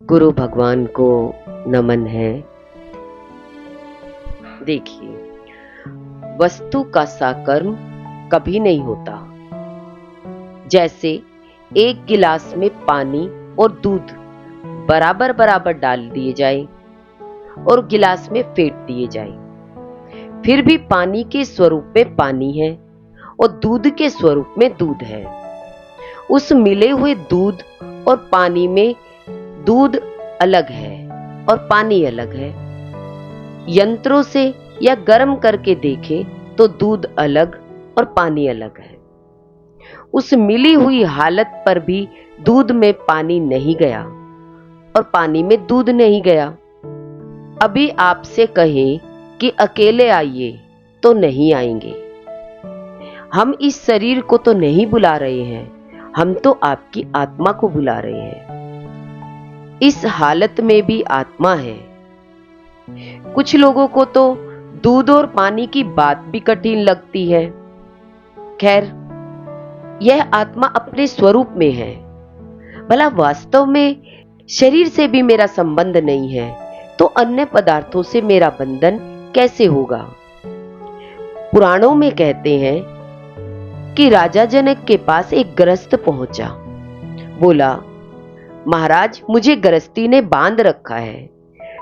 गुरु भगवान को नमन है। देखिए, वस्तु का साकर्म कभी नहीं होता। जैसे एक गिलास में पानी और दूध बराबर बराबर डाल दिए जाए और गिलास में फेंट दिए जाए, फिर भी पानी के स्वरूप में पानी है और दूध के स्वरूप में दूध है। उस मिले हुए दूध और पानी में दूध अलग है और पानी अलग है। यंत्रों से या गर्म करके देखें तो दूध अलग और पानी अलग है। उस मिली हुई हालत पर भी दूध में पानी नहीं गया और पानी में दूध नहीं गया। अभी आपसे कहें कि अकेले आइए तो नहीं आएंगे। हम इस शरीर को तो नहीं बुला रहे हैं, हम तो आपकी आत्मा को बुला रहे हैं। इस हालत में भी आत्मा है। कुछ लोगों को तो दूध और पानी की बात भी कठिन लगती है। खैर, यह आत्मा अपने स्वरूप में है। भला वास्तव में शरीर से भी मेरा संबंध नहीं है तो अन्य पदार्थों से मेरा बंधन कैसे होगा? पुराणों में कहते हैं कि राजा जनक के पास एक गृहस्थ पहुंचा। बोला, महाराज, मुझे गृहस्थी ने बांध रखा है,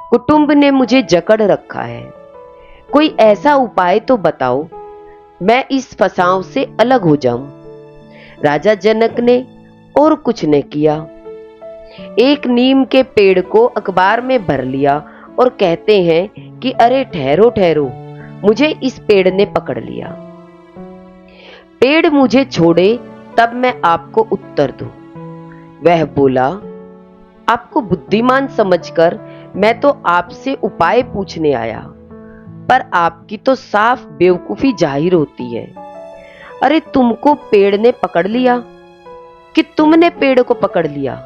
कुटुंब ने मुझे जकड़ रखा है। कोई ऐसा उपाय तो बताओ, मैं इस फसाव से अलग हो जाऊं। राजा जनक ने और कुछ न किया, एक नीम के पेड़ को अखबार में भर लिया और कहते हैं कि अरे ठहरो ठहरो, मुझे इस पेड़ ने पकड़ लिया। पेड़ मुझे छोड़े तब मैं आपको उत्तर दूं। वह बोला, आपको बुद्धिमान समझकर मैं तो आपसे उपाय पूछने आया, पर आपकी तो साफ बेवकूफी जाहिर होती है। अरे, तुमको पेड़ ने पकड़ लिया कि तुमने पेड़ को पकड़ लिया?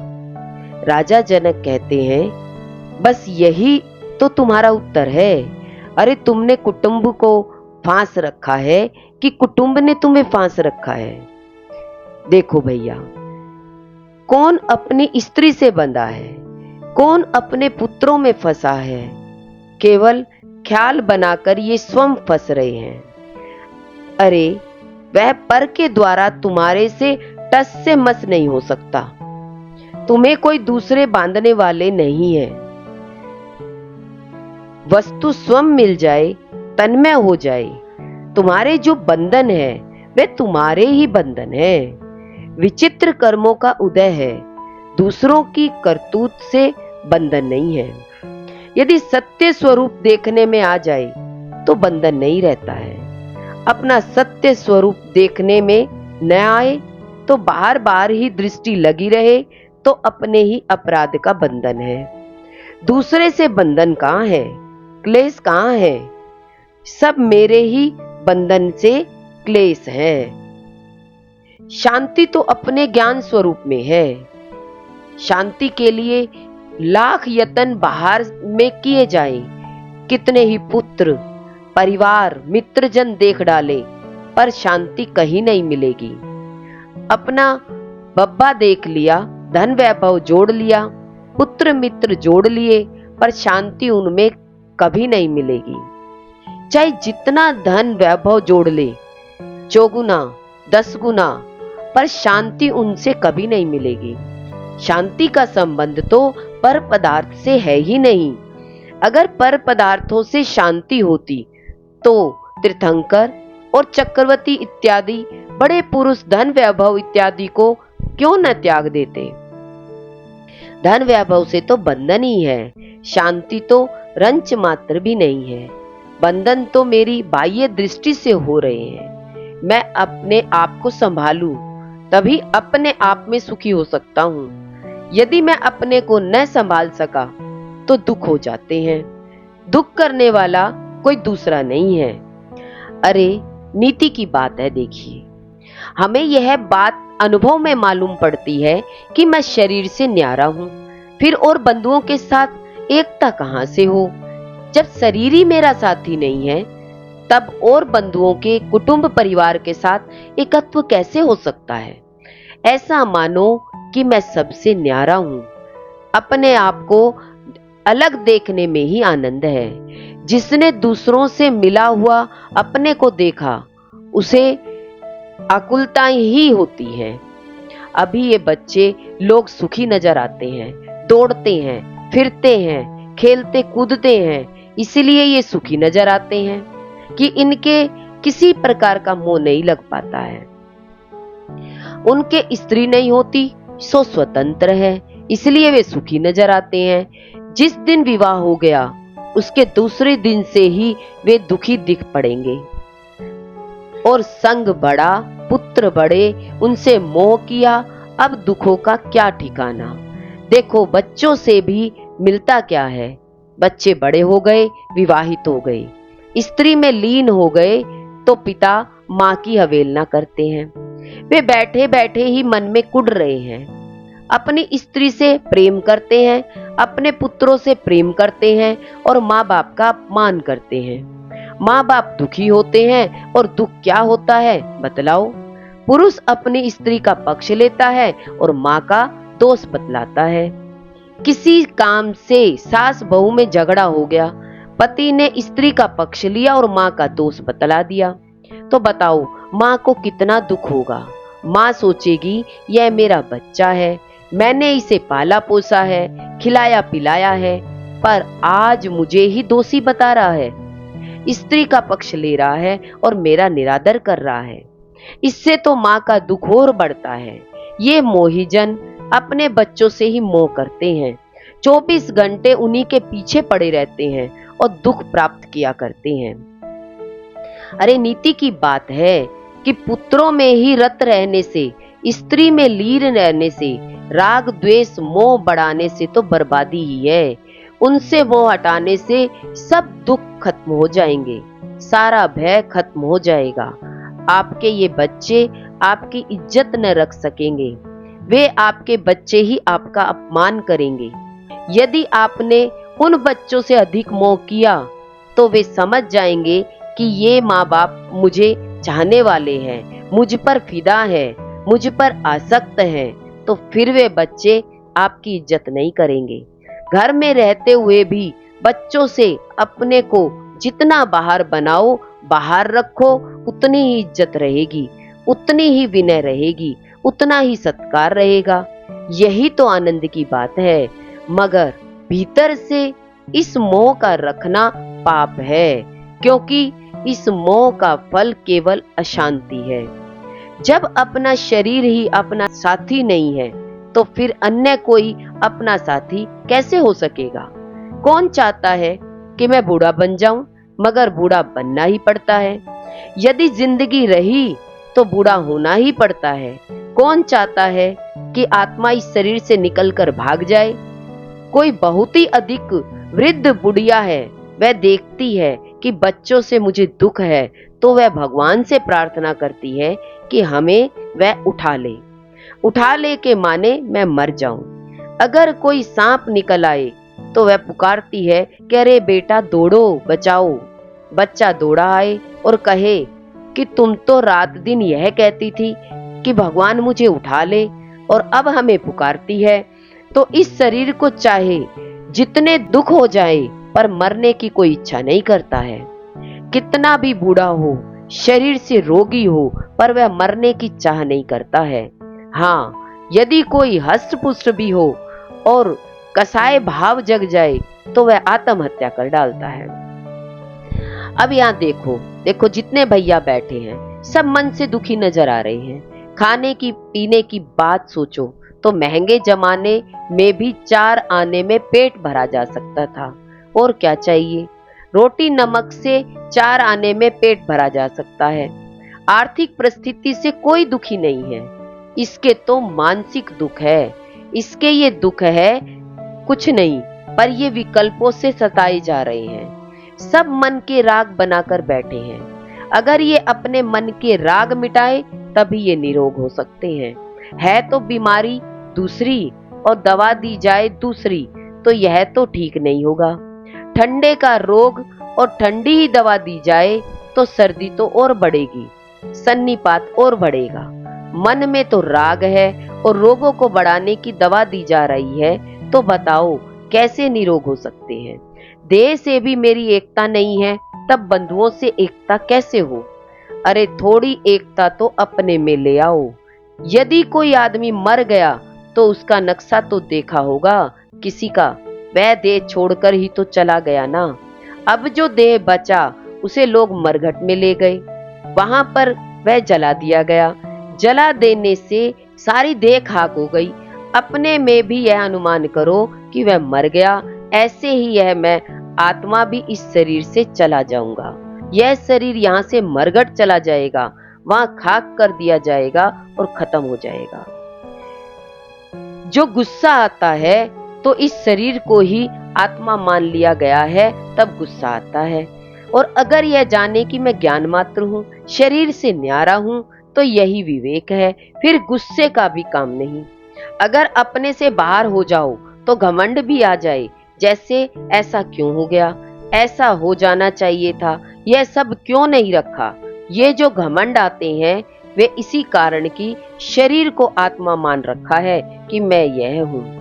राजा जनक कहते हैं, बस यही तो तुम्हारा उत्तर है। अरे, तुमने कुटुंब को फांस रखा है कि कुटुंब ने तुम्हें फांस रखा है? देखो भैया, कौन अपनी स्त्री से बंधा है, कौन अपने पुत्रों में फंसा है। केवल ख्याल बनाकर ये स्वयं फंस रहे हैं। अरे, वह पर के द्वारा तुम्हारे से टस से मस नहीं हो सकता। तुम्हें कोई दूसरे बांधने वाले नहीं है। वस्तु स्वयं मिल जाए, तन्मय हो जाए, तुम्हारे जो बंधन है वे तुम्हारे ही बंधन है। विचित्र कर्मों का उदय है, दूसरों की करतूत से बंधन नहीं है। यदि सत्य स्वरूप देखने में आ जाए तो बंधन नहीं रहता है। अपना सत्य स्वरूप देखने में न आए तो बार बार ही दृष्टि लगी रहे तो अपने ही अपराध का बंधन है। दूसरे से बंधन कहाँ है, क्लेश कहाँ है? सब मेरे ही बंधन से क्लेश है। शांति तो अपने ज्ञान स्वरूप में है। शांति के लिए लाख यत्न बाहर में किए जाएं, कितने ही पुत्र, परिवार, मित्रजन देख डाले, पर शांति कहीं नहीं मिलेगी। अपना बब्बा देख लिया, धन वैभव जोड़ लिया, पुत्र मित्र जोड़ लिए, पर शांति उनमें कभी नहीं मिलेगी। चाहे जितना धन वैभव जोड़ ले, 4 गुना 10 गुना, पर शांति उनसे कभी नहीं मिलेगी। शांति का संबंध तो पर पदार्थ से है ही नहीं। अगर पर पदार्थों से शांति होती तो तीर्थंकर और चक्रवर्ती इत्यादि बड़े पुरुष धन वैभव इत्यादि को क्यों न त्याग देते? धन वैभव से तो बंधन ही है, शांति तो रंच मात्र भी नहीं है। बंधन तो मेरी बाह्य दृष्टि से हो रहे हैं। मैं अपने आप को संभालूं तभी अपने आप में सुखी हो सकता हूं। यदि मैं अपने को न संभाल सका तो दुख हो जाते हैं। दुख करने वाला कोई दूसरा नहीं है। अरे, नीति की बात है। देखिए, हमें यह बात अनुभव में मालूम पड़ती है कि मैं शरीर से न्यारा हूं, फिर और बंधुओं के साथ एकता कहां से हो? जब शरीर ही मेरा साथी नहीं है तब और बंधुओं के कुटुंब परिवार के साथ एकत्व कैसे हो सकता है? ऐसा मानो कि मैं सबसे न्यारा हूं, अपने आप को अलग देखने में ही आनंद है। जिसने दूसरों से मिला हुआ अपने को देखा, उसे आकुलता ही होती है। अभी ये बच्चे लोग सुखी नजर आते हैं, दौड़ते हैं, फिरते हैं, खेलते कूदते हैं, इसलिए ये सुखी नजर आते हैं कि इनके किसी प्रकार का मोह नहीं लग पाता है। उनके स्त्री नहीं होती, सो स्वतंत्र है, इसलिए वे सुखी नजर आते हैं। जिस दिन विवाह हो गया, उसके दूसरे दिन से ही वे दुखी दिख पड़ेंगे। और संग बड़ा, पुत्र बड़े, उनसे मोह किया, अब दुखों का क्या ठिकाना। देखो बच्चों से भी मिलता क्या है। बच्चे बड़े हो गए, विवाहित हो गए, स्त्री में लीन हो गए, तो पिता मां की अवहेलना करते हैं। वे बैठे बैठे ही मन में कुढ़ रहे हैं। अपनी स्त्री से प्रेम करते हैं, अपने पुत्रों से प्रेम करते हैं और माँ बाप का अपमान करते हैं। माँ बाप दुखी होते हैं और दुख क्या होता है बतलाओ। पुरुष अपनी स्त्री का पक्ष लेता है और माँ का दोष बतलाता है। किसी काम से सास बहू में झगड़ा हो गया, पति ने स्त्री का पक्ष लिया और माँ का दोष बतला दिया, तो बताओ माँ को कितना दुख होगा। माँ सोचेगी यह मेरा बच्चा है, मैंने इसे पाला पोसा है, खिलाया पिलाया है, पर आज मुझे ही दोषी बता रहा है, स्त्री का पक्ष ले रहा है और मेरा निरादर कर रहा है। इससे तो माँ का दुख और बढ़ता है। ये मोही जन अपने बच्चों से ही मोह करते हैं, 24 घंटे उन्हीं के पीछे पड़े रहते हैं और दुख प्राप्त किया करते हैं। अरे नीति की बात है कि पुत्रों में ही रत रहने से, स्त्री में लीन रहने से, राग द्वेष मोह बढ़ाने से तो बर्बादी ही है। उनसे मोह हटाने से सब दुख खत्म हो जाएंगे, सारा भय खत्म हो जाएगा। आपके ये बच्चे आपकी इज्जत न रख सकेंगे, वे आपके बच्चे ही आपका अपमान करेंगे। यदि आपने उन बच्चों से अधिक मोह किया तो वे समझ जाएंगे कि ये माँ बाप मुझे चाहने वाले हैं, मुझ पर फिदा है, मुझ पर आसक्त हैं, तो फिर वे बच्चे आपकी इज्जत नहीं करेंगे। घर में रहते हुए भी बच्चों से अपने को जितना बाहर बनाओ, बाहर रखो, उतनी ही इज्जत रहेगी, उतनी ही विनय रहेगी, उतना ही सत्कार रहेगा। यही तो आनंद की बात है। मगर भीतर से इस मोह का रखना पाप है, क्योंकि इस मोह का फल केवल अशांति है। जब अपना शरीर ही अपना साथी नहीं है, तो फिर अन्य कोई अपना साथी कैसे हो सकेगा। कौन चाहता है कि मैं बूढ़ा बन जाऊं, मगर बूढ़ा बनना ही पड़ता है। यदि जिंदगी रही तो बूढ़ा होना ही पड़ता है। कौन चाहता है कि आत्मा इस शरीर से निकलकर भाग जाए। कोई बहुत ही अधिक वृद्ध बुढ़िया है, वह देखती है कि बच्चों से मुझे दुख है, तो वह भगवान से प्रार्थना करती है कि हमें वह उठा ले के माने मैं मर जाऊं। अगर कोई सांप निकल आए तो वह पुकारती है कि अरे बेटा दौड़ो बचाओ। बच्चा दौड़ा आए और कहे कि तुम तो रात दिन यह कहती थी कि भगवान मुझे उठा ले, और अब हमें पुकारती है। तो इस शरीर को चाहे जितने दुख हो जाए, पर मरने की कोई इच्छा नहीं करता है। कितना भी बूढ़ा हो, शरीर से रोगी हो, पर वह मरने की चाह नहीं करता है। हाँ, यदि कोई हष्ट पुष्ट भी हो और कसाय भाव जग जाए, तो वह आत्महत्या कर डालता है। अब यहाँ देखो जितने भैया बैठे हैं, सब मन से दुखी नजर आ रहे हैं। खाने की पीने की बात सोचो तो महंगे जमाने में भी 4 आने में पेट भरा जा सकता था, और क्या चाहिए। रोटी नमक से 4 आने में पेट भरा जा सकता है। आर्थिक परिस्थिति से कोई दुखी नहीं है, इसके तो मानसिक दुख है। इसके ये दुख है कुछ नहीं, पर ये विकल्पों से सताए जा रहे हैं। सब मन के राग बनाकर बैठे हैं। अगर ये अपने मन के राग मिटाए तभी ये निरोग हो सकते हैं। है तो बीमारी दूसरी और दवा दी जाए दूसरी, तो यह तो ठीक नहीं होगा। ठंडे का रोग और ठंडी ही दवा दी जाए तो सर्दी तो और बढ़ेगी, सन्नीपात और बढ़ेगा। मन में तो राग है और रोगों को बढ़ाने की दवा दी जा रही है, तो बताओ कैसे निरोग हो सकते हैं? देह से भी मेरी एकता नहीं है, तब बंधुओं से एकता कैसे हो? अरे थोड़ी एकता तो अपने में ले आओ। यदि कोई आदमी मर गया तो उसका नक्शा तो देखा होगा किसी का, वह देह छोड़कर ही तो चला गया ना। अब जो देह बचा उसे लोग मरघट में ले गए, वहां पर वह जला दिया गया। जला देने से सारी देह खाक हो गई। अपने में भी यह अनुमान करो कि वह मर गया, ऐसे ही यह मैं आत्मा भी इस शरीर से चला जाऊंगा। यह शरीर यहाँ से मरघट चला जाएगा, वहां खाक कर दिया जाएगा और खत्म हो जाएगा। जो गुस्सा आता है तो इस शरीर को ही आत्मा मान लिया गया है, तब गुस्सा आता है। और अगर यह जाने कि मैं ज्ञान मात्र हूँ, शरीर से न्यारा हूँ, तो यही विवेक है, फिर गुस्से का भी काम नहीं। अगर अपने से बाहर हो जाओ तो घमंड भी आ जाए, जैसे ऐसा क्यों हो गया, ऐसा हो जाना चाहिए था, यह सब क्यों नहीं रखा। ये जो घमंड आते हैं वे इसी कारण की शरीर को आत्मा मान रखा है कि मैं यह हूँ।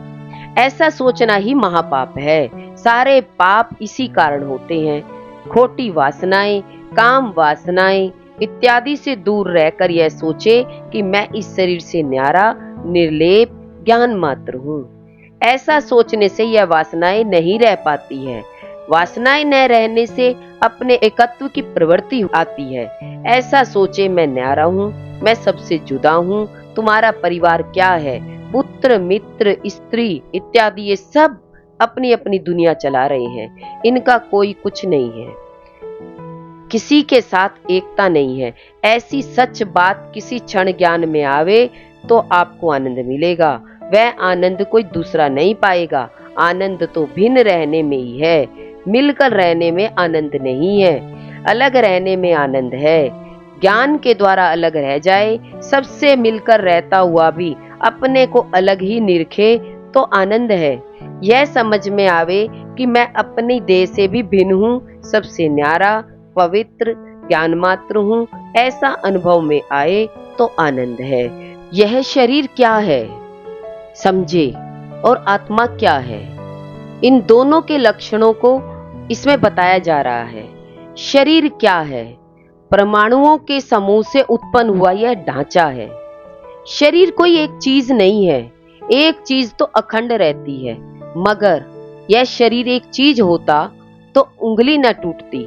ऐसा सोचना ही महापाप है। सारे पाप इसी कारण होते हैं। खोटी वासनाएं, काम वासनाएं इत्यादि से दूर रहकर यह सोचे कि मैं इस शरीर से न्यारा, निर्लेप, ज्ञान मात्र हूँ। ऐसा सोचने से यह वासनाएं नहीं रह पाती है। वासनाएं न रहने से अपने एकत्व की प्रवृत्ति आती है। ऐसा सोचे मैं न्यारा हूँ, मैं सबसे जुदा हूँ। तुम्हारा परिवार क्या है? पुत्र, मित्र, स्त्री इत्यादि ये सब अपनी अपनी दुनिया चला रहे हैं, इनका कोई कुछ नहीं है, किसी के साथ एकता नहीं है। ऐसी सच बात किसी क्षण ज्ञान में आवे तो आपको आनंद मिलेगा। वह आनंद कोई दूसरा नहीं पाएगा। आनंद तो भिन्न रहने में ही है, मिलकर रहने में आनंद नहीं है। अलग रहने में आनंद है। ज्ञान के द्वारा अलग रह जाए, सबसे मिलकर रहता हुआ भी अपने को अलग ही निरखे तो आनंद है। यह समझ में आवे कि मैं अपनी देह से भी भिन्न हूँ, सबसे न्यारा, पवित्र, ज्ञान मात्र हूँ, ऐसा अनुभव में आए तो आनंद है। यह शरीर क्या है समझे, और आत्मा क्या है, इन दोनों के लक्षणों को इसमें बताया जा रहा है। शरीर क्या है? परमाणुओं के समूह से उत्पन्न हुआ यह ढांचा है। शरीर कोई एक चीज नहीं है। एक चीज तो अखंड रहती है, मगर यह शरीर एक चीज होता तो उंगली न टूटती,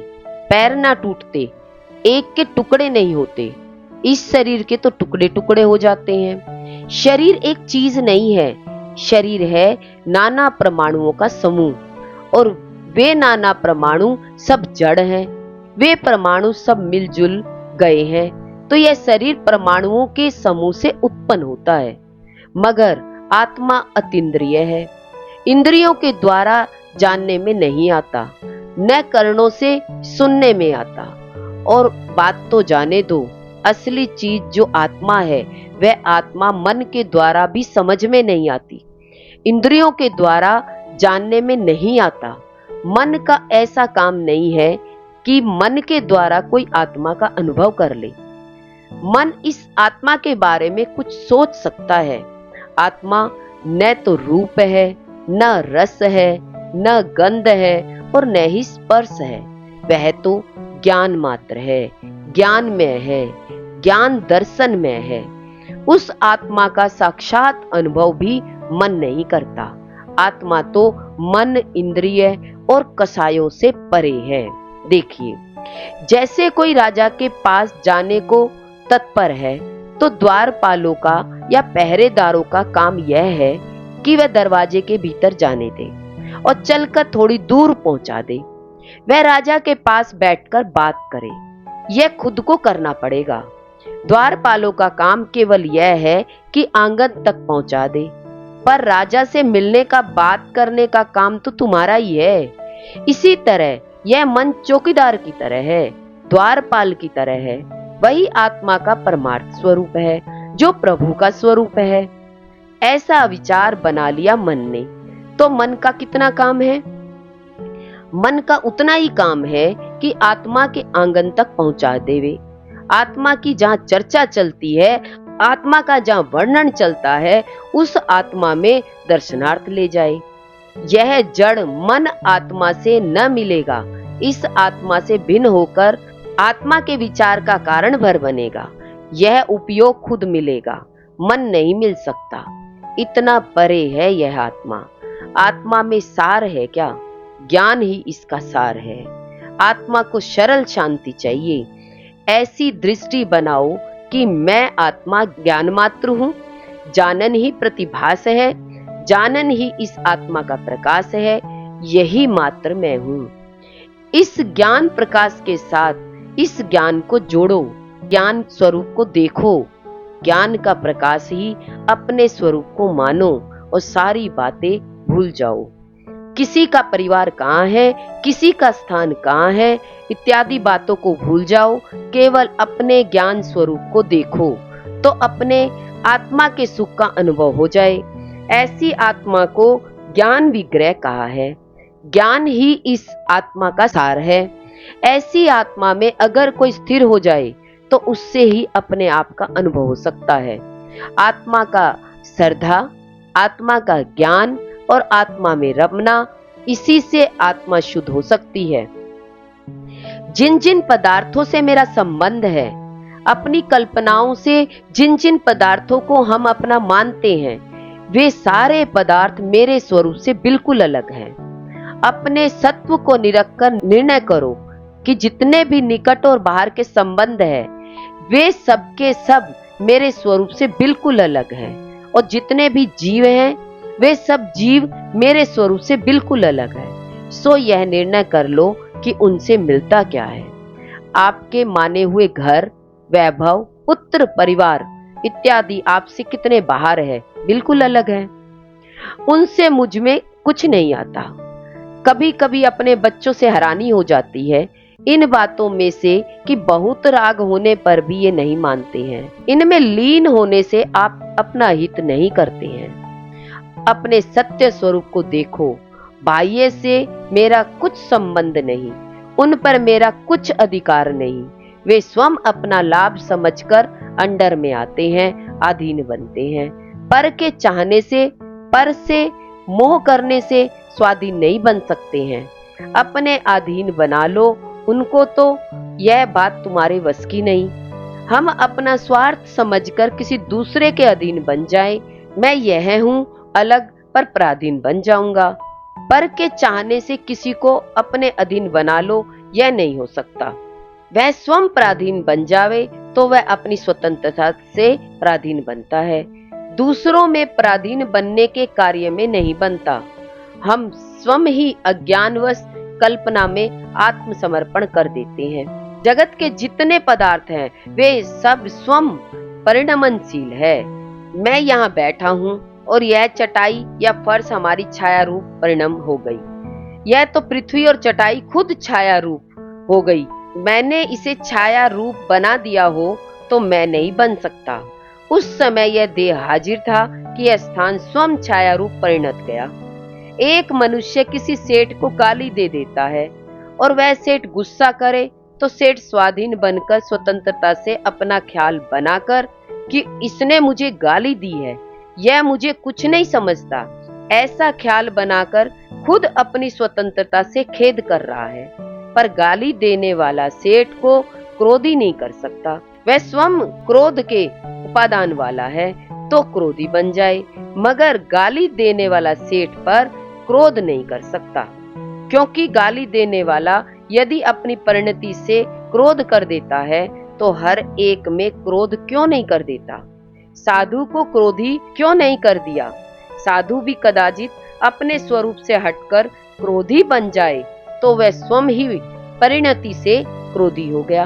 पैर न टूटते, एक के टुकड़े नहीं होते। इस शरीर के तो टुकड़े टुकड़े हो जाते हैं। शरीर एक चीज नहीं है। शरीर है नाना परमाणुओं का समूह, और वे नाना परमाणु सब जड़ हैं। वे परमाणु सब मिलजुल गए हैं तो यह शरीर परमाणुओं के समूह से उत्पन्न होता है। मगर आत्मा अतीन्द्रिय है, इंद्रियों के द्वारा जानने में नहीं आता, न कर्णों से सुनने में आता। और बात तो जाने दो, असली चीज जो आत्मा है वह आत्मा मन के द्वारा भी समझ में नहीं आती, इंद्रियों के द्वारा जानने में नहीं आता। मन का ऐसा काम नहीं है कि मन के द्वारा कोई आत्मा का अनुभव कर ले। मन इस आत्मा के बारे में कुछ सोच सकता है। आत्मा न तो रूप है, न रस है, न गंध है, और न ही स्पर्श है। वह तो ज्ञान मात्र है, ज्ञान में है, ज्ञान दर्शन में है। उस आत्मा का साक्षात अनुभव भी मन नहीं करता। आत्मा तो मन, इंद्रिय और कसायों से परे है। देखिए, जैसे कोई राजा के पास जाने को तत्पर है तो द्वारपालों का या पहरेदारों का काम यह है कि वह दरवाजे के भीतर जाने दे और चलकर थोड़ी दूर पहुंचा दे। वह राजा के पास बैठकर बात करे, यह खुद को करना पड़ेगा। द्वारपालों का काम केवल यह है कि आंगन तक पहुंचा दे, पर राजा से मिलने का, बात करने का काम तो तुम्हारा ही है। इसी तरह यह मन चौकीदार की तरह है, द्वारपाल की तरह है। वही आत्मा का परमार्थ स्वरूप है, जो प्रभु का स्वरूप है। ऐसा विचार बना लिया मन ने, तो मन का कितना काम है? मन का उतना ही काम है कि आत्मा के आंगन तक पहुंचा देवे। आत्मा की जहां चर्चा चलती है, आत्मा का जहां वर्णन चलता है, उस आत्मा में दर्शनार्थ ले जाए। यह जड़ मन आत्मा से न मिलेगा, इस आत्मा से भिन्न होकर आत्मा के विचार का कारण भर बनेगा। यह उपयोग खुद मिलेगा, मन नहीं मिल सकता। इतना परे है यह आत्मा। आत्मा में सार है क्या? ज्ञान ही इसका सार है। आत्मा को सरल शांति चाहिए। ऐसी दृष्टि बनाओ कि मैं आत्मा ज्ञान मात्र हूं, जानन ही प्रतिभास है, जानन ही इस आत्मा का प्रकाश है, यही मात्र मैं हूं। इस ज्ञान प्रकाश के साथ इस ज्ञान को जोड़ो, ज्ञान स्वरूप को देखो, ज्ञान का प्रकाश ही अपने स्वरूप को मानो और सारी बातें भूल जाओ। किसी का परिवार कहाँ है, किसी का स्थान कहाँ है, इत्यादि बातों को भूल जाओ। केवल अपने ज्ञान स्वरूप को देखो तो अपने आत्मा के सुख का अनुभव हो जाए। ऐसी आत्मा को ज्ञान विग्रह कहा है। ज्ञान ही इस आत्मा का सार है। ऐसी आत्मा में अगर कोई स्थिर हो जाए तो उससे ही अपने आप का अनुभव हो सकता है। आत्मा का श्रद्धा, आत्मा का ज्ञान और आत्मा में रमना, इसी से आत्मा शुद्ध हो सकती है। जिन जिन पदार्थों से मेरा संबंध है, अपनी कल्पनाओं से जिन जिन पदार्थों को हम अपना मानते हैं, वे सारे पदार्थ मेरे स्वरूप से बिल्कुल अलग हैं। अपने सत्व को निरख कर निर्णय करो कि जितने भी निकट और बाहर के संबंध है, वे सब के सब मेरे स्वरूप से बिल्कुल अलग हैं, और जितने भी जीव हैं, वे सब जीव मेरे स्वरूप से बिल्कुल अलग हैं। सो यह निर्णय कर लो कि उनसे मिलता क्या है। आपके माने हुए घर, वैभव, पुत्र, परिवार इत्यादि आपसे कितने बाहर है, बिल्कुल अलग है। उनसे मुझ में कुछ नहीं आता। कभी कभी अपने बच्चों से हैरानी हो जाती है इन बातों में से कि बहुत राग होने पर भी ये नहीं मानते हैं। इनमें लीन होने से आप अपना हित नहीं करते हैं। अपने सत्य स्वरूप को देखो। बाह्य से मेरा कुछ संबंध नहीं, उन पर मेरा कुछ अधिकार नहीं। वे स्वयं अपना लाभ समझकर अंडर में आते हैं, अधीन बनते हैं। पर के चाहने से, पर से मोह करने से स्वाधीन नहीं बन सकते हैं। अपने अधीन बना लो उनको, तो यह बात तुम्हारे वश की नहीं। हम अपना स्वार्थ समझकर किसी दूसरे के अधीन बन जाएं, मैं यह हूं अलग पर पराधीन बन जाऊंगा। पर के चाहने से किसी को अपने अधीन बना लो, यह नहीं हो सकता। वह स्वयं पराधीन बन जावे तो वह अपनी स्वतंत्रता से पराधीन बनता है, दूसरों में पराधीन बनने के कार्य में नहीं बनता। हम स्वयं ही अज्ञानवश कल्पना में आत्मसमर्पण कर देते हैं। जगत के जितने पदार्थ हैं, वे सब स्वयं परिणमनशील है। मैं यहाँ बैठा हूँ और यह चटाई या फर्श हमारी छाया रूप परिणम हो गई। यह तो पृथ्वी और चटाई खुद छाया रूप हो गई। मैंने इसे छाया रूप बना दिया हो तो मैं नहीं बन सकता। उस समय यह देह हाजिर था कि यह स्थान स्वयं छाया रूप परिणत गया। एक मनुष्य किसी सेठ को गाली दे देता है और वह सेठ गुस्सा करे तो सेठ स्वाधीन बनकर स्वतंत्रता से अपना ख्याल बनाकर कि इसने मुझे गाली दी है, यह मुझे कुछ नहीं समझता, ऐसा ख्याल बनाकर खुद अपनी स्वतंत्रता से खेद कर रहा है। पर गाली देने वाला सेठ को क्रोधी नहीं कर सकता। वह स्वयं क्रोध के उपादान वाला है तो क्रोधी बन जाए, मगर गाली देने वाला सेठ पर क्रोध नहीं कर सकता, क्योंकि गाली देने वाला यदि अपनी परिणति से क्रोध कर देता है तो हर एक में क्रोध क्यों नहीं कर देता। साधु को क्रोधी क्यों नहीं कर दिया। साधु भी कदाचित अपने स्वरूप से हटकर क्रोधी बन जाए तो वह स्वयं ही परिणति से क्रोधी हो गया,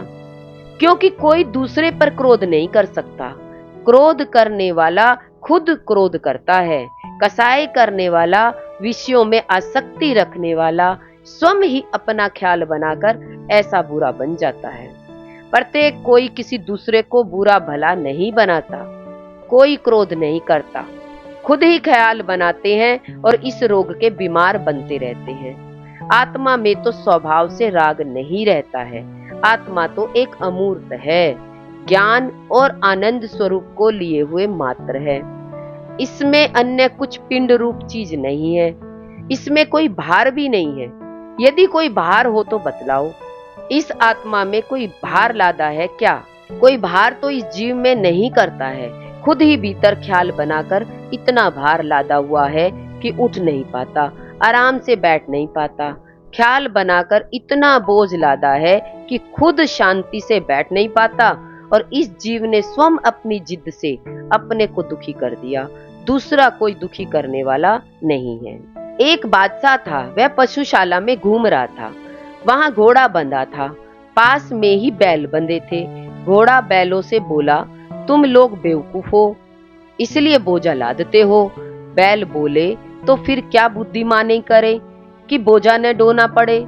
क्योंकि कोई दूसरे पर क्रोध नहीं कर सकता। क्रोध करने वाला खुद क्रोध करता है। कसाई करने वाला, विषयों में आसक्ति रखने वाला स्वयं ही अपना ख्याल बनाकर ऐसा बुरा बन जाता है। प्रत्येक कोई किसी दूसरे को बुरा भला नहीं बनाता, कोई क्रोध नहीं करता, खुद ही ख्याल बनाते हैं और इस रोग के बीमार बनते रहते हैं। आत्मा में तो स्वभाव से राग नहीं रहता है। आत्मा तो एक अमूर्त है, ज्ञान और आनंद स्वरूप को लिए हुए मात्र है। इसमें अन्य कुछ पिंड रूप चीज नहीं है। इसमें कोई भार भी नहीं है। यदि कोई भार हो तो बतलाओ। इस आत्मा में कोई भार लादा है क्या? कोई भार तो इस जीव में नहीं करता है। खुद ही भीतर ख्याल बनाकर इतना भार लादा हुआ है कि उठ नहीं पाता, आराम से बैठ नहीं पाता। ख्याल बनाकर इतना बोझ लादा है कि खुद शांति से बैठ नहीं पाता, और इस जीव ने स्वयं अपनी जिद से अपने को दुखी कर दिया। दूसरा कोई दुखी करने वाला नहीं है। एक बादशाह था, वह पशुशाला में घूम रहा था। वहां घोड़ा बंधा था, पास में ही बैल बंधे थे। घोड़ा बैलों से बोला, तुम लोग बेवकूफ हो, इसलिए बोझा लादते हो। बैल बोले, तो फिर क्या बुद्धिमानी करें कि बोझा न ढोना पड़े?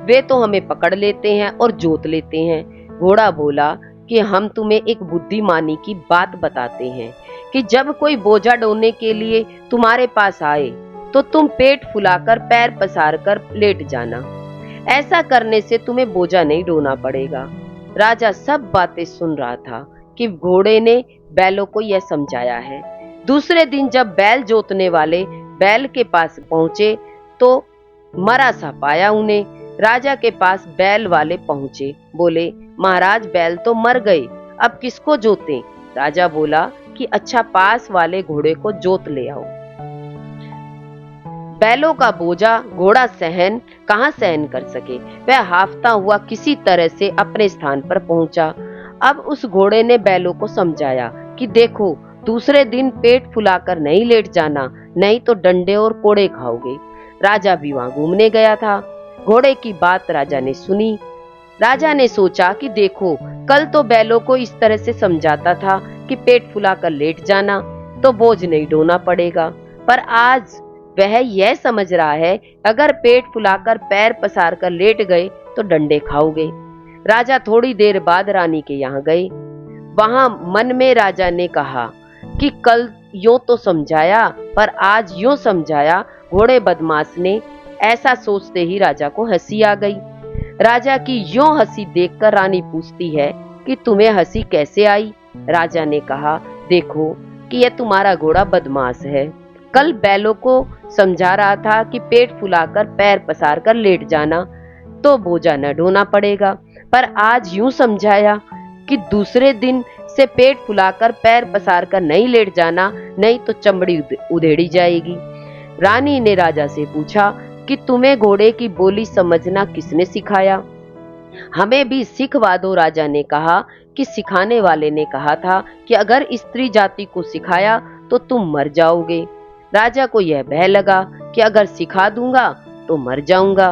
वे तो हमें पकड़ लेते हैं और जोत लेते हैं। घोड़ा बोला कि हम तुम्हें एक बुद्धिमानी की बात बताते हैं कि जब कोई बोझा ढोने के लिए तुम्हारे पास आए तो तुम पेट फुलाकर पैर पसार कर लेट जाना। ऐसा करने से तुम्हें बोझा नहीं ढोना पड़ेगा। राजा सब बातें सुन रहा था कि घोड़े ने बैलों को यह समझाया है। दूसरे दिन जब बैल जोतने वाले बैल के पास पहुंचे तो मरा सा पाया उन्हें। राजा के पास बैल वाले पहुंचे, बोले, महाराज बैल तो मर गए, अब किसको जोतें? राजा बोला कि अच्छा, पास वाले घोड़े को जोत ले आओ। बैलों का बोझा घोड़ा कहां सहन कर सके। वह हाफता हुआ किसी तरह से अपने स्थान पर पहुंचा। अब उस घोड़े ने बैलों को समझाया कि देखो, दूसरे दिन पेट फुलाकर नहीं लेट जाना, नहीं तो डंडे और कोड़े खाओगे। राजा भी वहां घूमने गया था। घोड़े की बात राजा ने सुनी। राजा ने सोचा कि देखो, कल तो बैलों को इस तरह से समझाता था कि पेट फुलाकर लेट जाना तो बोझ नहीं ढोना पड़ेगा, पर आज वह यह समझ रहा है अगर पेट फुलाकर पैर पसार कर लेट गए तो डंडे खाओगे। राजा थोड़ी देर बाद रानी के यहाँ गए। वहां मन में राजा ने कहा कि कल यूं तो समझाया, पर आज यूं समझाया घोड़े बदमाश ने। ऐसा सोचते ही राजा को हंसी आ गई। राजा की यूं हंसी देखकर रानी पूछती है कि तुम्हें हंसी कैसे आई? राजा ने कहा, देखो कि यह तुम्हारा घोड़ा बदमाश है। कल बैलों को समझा रहा था कि पेट फुलाकर पैर पसार कर लेट जाना तो बोझा न ढोना पड़ेगा, पर आज यूं समझाया कि दूसरे दिन से पेट फुलाकर पैर पसार कर नहीं लेट जाना, नहीं तो चमड़ी उधेड़ी जाएगी। रानी ने राजा से पूछा कि तुम्हें घोड़े की बोली समझना किसने सिखाया? हमें भी सिखवा दो। राजा ने कहा कि सिखाने वाले ने कहा था कि अगर स्त्री जाति को सिखाया तो तुम मर जाओगे। राजा को यह भय लगा कि अगर सिखा दूंगा तो मर जाऊंगा।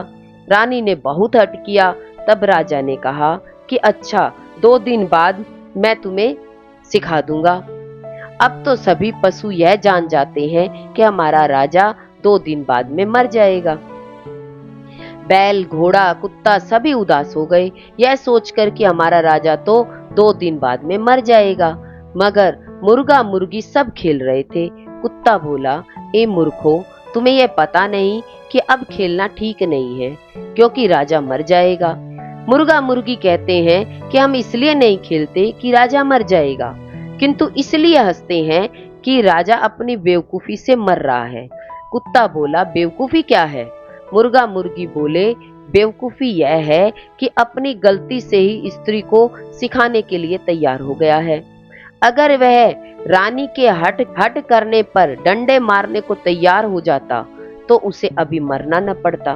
रानी ने बहुत हठ किया। तब राजा ने कहा कि अच्छा, 2 दिन बाद मैं तुम्हें सिखा दूंगा। अब तो सभी पशु यह जान जाते हैं कि हमारा राजा 2 दिन बाद में मर जाएगा। बैल, घोड़ा, कुत्ता सभी उदास हो गए, यह सोचकर कि हमारा राजा तो 2 दिन बाद में मर जाएगा। मगर मुर्गा मुर्गी सब खेल रहे थे। कुत्ता बोला, ए मूर्खों, तुम्हें यह पता नहीं कि अब खेलना ठीक नहीं है, क्योंकि राजा मर जाएगा। मुर्गा मुर्गी कहते हैं कि हम इसलिए नहीं खेलते कि राजा मर जाएगा, किंतु इसलिए हंसते हैं कि राजा अपनी बेवकूफी से मर रहा है। कुत्ता बोला, बेवकूफी क्या है? मुर्गा मुर्गी बोले, बेवकूफी यह है कि अपनी गलती से ही स्त्री को सिखाने के लिए तैयार हो गया है। अगर वह रानी के हट करने पर डंडे मारने को तैयार हो जाता तो उसे अभी मरना न पड़ता।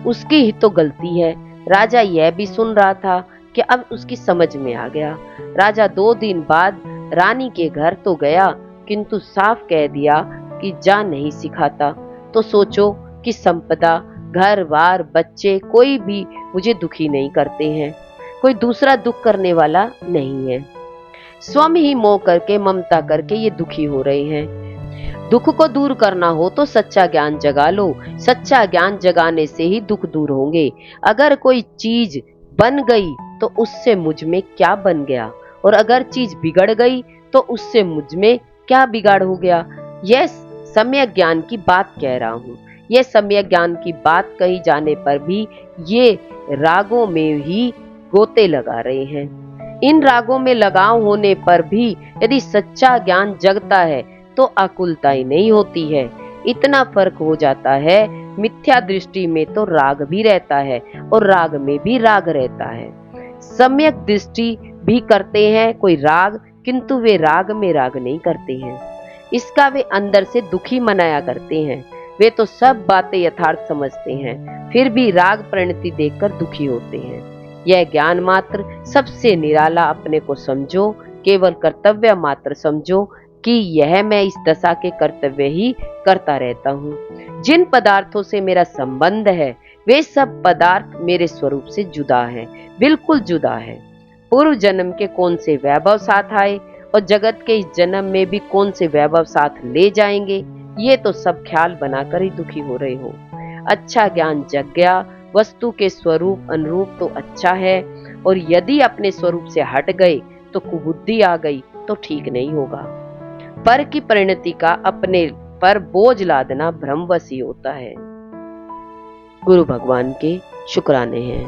उसकी ही तो गलती है। राजा यह भी सुन रहा था कि अब उसकी समझ में आ गया। राजा 2 दिन बाद रानी के घर तो गया, किंतु साफ कह दिया कि जा नहीं सिखाता तो सोचो कि संपदा, घर बार, बच्चे कोई भी मुझे दुखी नहीं करते हैं, कोई दूसरा दुख करने वाला नहीं है। स्वयं ही मोह करके, ममता करके ये दुखी हो रहे हैं। दुख को दूर करना हो तो सच्चा ज्ञान जगा लो। सच्चा ज्ञान जगाने से ही दुख दूर होंगे। अगर कोई चीज बन गई तो उससे मुझ में क्या बन गया, और अगर चीज बिगड़ गई तो उससे मुझ में क्या बिगाड़ हो गया। यह सम्यक ज्ञान की बात कह रहा हूँ। यह सम्यक ज्ञान की बात कही जाने पर भी ये रागों में ही गोते लगा रहे हैं। इन रागों में लगाव होने पर भी यदि सच्चा ज्ञान जगता है तो आकुलताई नहीं होती है। इतना फर्क हो जाता है मिथ्या दृष्टि में तो राग भी रहता है और राग में भी राग रहता है। सम्यक दृष्टि भी करते हैं कोई राग, किंतु वे राग में राग नहीं करते हैं। इसका वे अंदर से दुखी मनाया करते हैं। वे तो सब बातें यथार्थ समझते हैं, फिर भी राग परिणति देखकर दुखी होते हैं। यह ज्ञान मात्र सबसे निराला अपने को समझो, केवल कर्तव्य मात्र समझो कि यह मैं इस दशा के कर्तव्य ही करता रहता हूँ। जिन पदार्थों से मेरा संबंध है वे सब पदार्थ मेरे स्वरूप से जुदा है, बिल्कुल जुदा है। पूर्व जन्म के कौन से वैभव साथ आए और जगत के इस जन्म में भी कौन से वैभव साथ ले जाएंगे, ये तो सब ख्याल बनाकर ही दुखी हो रहे हो। अच्छा ज्ञान जग गया, वस्तु के स्वरूप अनुरूप तो अच्छा है, और यदि अपने स्वरूप से हट गए तो कुबुद्धि आ गई तो ठीक नहीं होगा। पर की परिणति का अपने पर बोझ लादना भ्रमवश ही होता है। गुरु भगवान के शुक्राने हैं।